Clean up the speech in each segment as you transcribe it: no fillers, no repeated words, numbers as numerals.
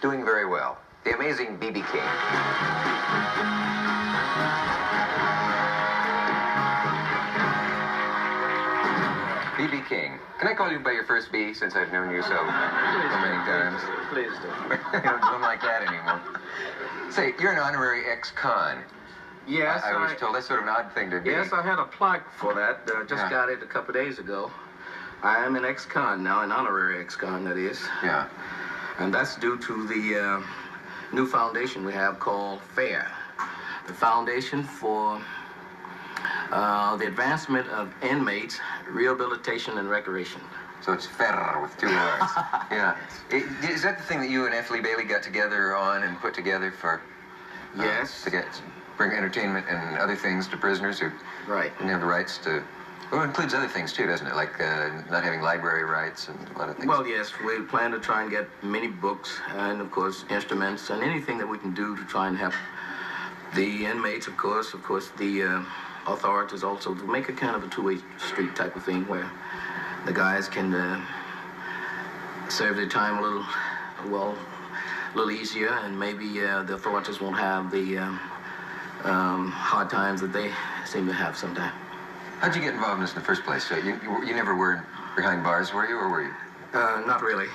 doing very well. The amazing B.B. King. B.B. King. Can I call you by your first B, since I've known you so many times? Please do. You don't do them like that anymore. Say, you're an honorary ex-con. Yes, I was told that's sort of an odd thing to be. Yes, I had a plaque for that. Just got it a couple of days ago. I am an ex-con now, an honorary ex-con, that is. Yeah. And that's due to the new foundation we have called FAIR. The Foundation for the Advancement of Inmates, Rehabilitation and Recreation. So it's FAIR with two R's. Yeah. Is that the thing that you and F. Lee Bailey got together on and put together for... Yes. To bring entertainment and other things to prisoners who didn't have the rights to... Well, it includes other things, too, doesn't it? Like not having library rights and a lot of things. Well, yes, we plan to try and get many books and, of course, instruments and anything that we can do to try and help the inmates, of course, the authorities also, to make it kind of a two-way street type of thing where the guys can serve their time a little easier, and maybe the authorities won't have the hard times that they seem to have sometimes. How'd you get involved in this in the first place? You never were behind bars, were you, or were you? Not really.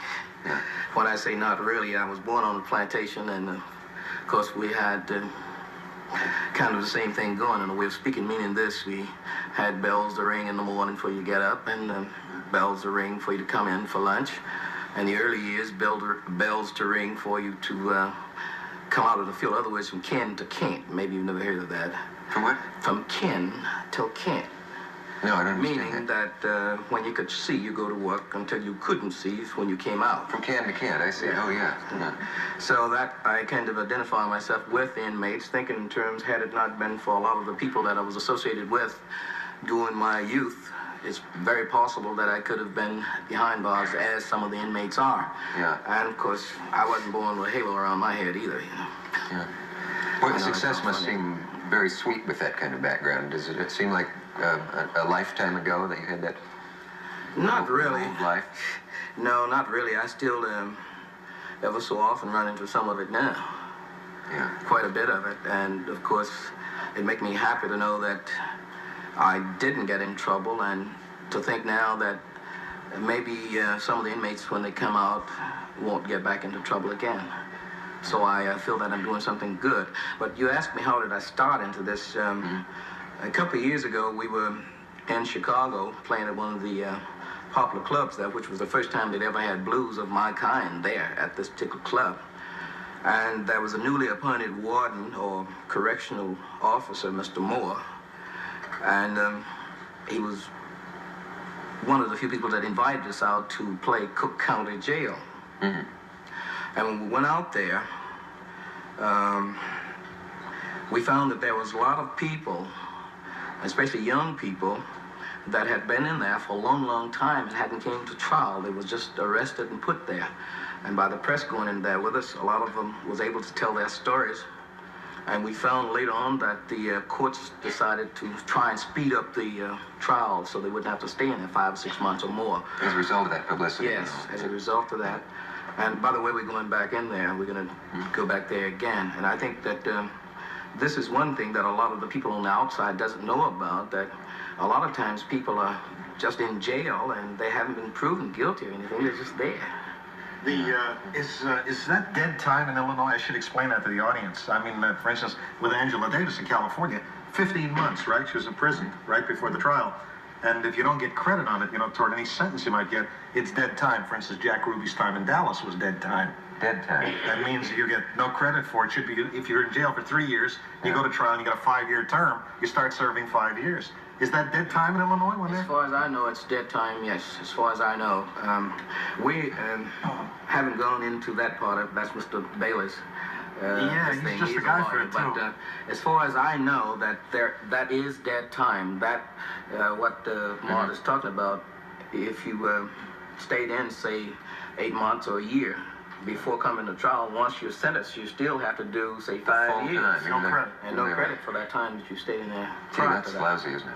Yeah. When I say not really, I was born on a plantation, and of course we had kind of the same thing going in a way of speaking, meaning this: we had bells to ring in the morning for you to get up, and bells to ring for you to come in for lunch. In the early years, bells to ring for you to come out of the field. In other words, from kin to can't. Maybe you've never heard of that. From what? From kin till can't. No, I don't understand. Meaning that when you could see, you go to work, until you couldn't see when you came out. From can to can't, I see. Yeah. Oh, yeah. So that I kind of identify myself with inmates, thinking in terms, had it not been for a lot of the people that I was associated with during my youth, it's very possible that I could have been behind bars, as some of the inmates are. Yeah. And of course, I wasn't born with a halo around my head either, you know. Yeah. Well, success must seem very sweet with that kind of background. Does it seem like a lifetime ago that you had that? Not really. Life? No, not really. I still ever so often run into some of it now. Yeah. Quite a bit of it. And of course, it makes me happy to know that I didn't get in trouble, and to think now that maybe some of the inmates, when they come out, won't get back into trouble again. So I feel that I'm doing something good. But you asked me how did I start into this. A couple of years ago, we were in Chicago playing at one of the popular clubs there, which was the first time they'd ever had blues of my kind there at this particular club. And there was a newly appointed warden or correctional officer, Mr. Moore, and he was one of the few people that invited us out to play Cook County Jail. Mm-hmm. And when we went out there, we found that there was a lot of people, especially young people, that had been in there for a long, long time and hadn't came to trial. They was just arrested and put there. And by the press going in there with us, a lot of them was able to tell their stories. And we found later on that the courts decided to try and speed up the trial so they wouldn't have to stay in there 5 or 6 months or more. As a result of that publicity? Yes, as a result of that. And by the way, we're going back in there. We're going to go back there again. And I think that this is one thing that a lot of the people on the outside doesn't know about, that a lot of times people are just in jail and they haven't been proven guilty or anything. They're just there. Is that dead time in Illinois? I should explain that to the audience. I mean, for instance, with Angela Davis in California, 15 months, right? She was in prison right before the trial. And if you don't get credit on it, toward any sentence you might get, it's dead time. For instance, Jack Ruby's time in Dallas was dead time. Dead time. That means you get no credit for it. Should be, if you're in jail for 3 years, you go to trial and you get a 5-year term, you start serving 5 years. Is that dead time in Illinois? As far as I know, it's dead time, yes. As far as I know. We haven't gone into that part of that's Mr. Bailey's. He's just the guy for it, too. But as far as I know, that is dead time. That, what Mart is talking about, if you stayed in, say, 8 months or a year, before coming to trial, once you're sentenced, you still have to do, say, 5 years. No credit. And no credit for that time that you stayed in there. Gee, that's lousy, isn't it?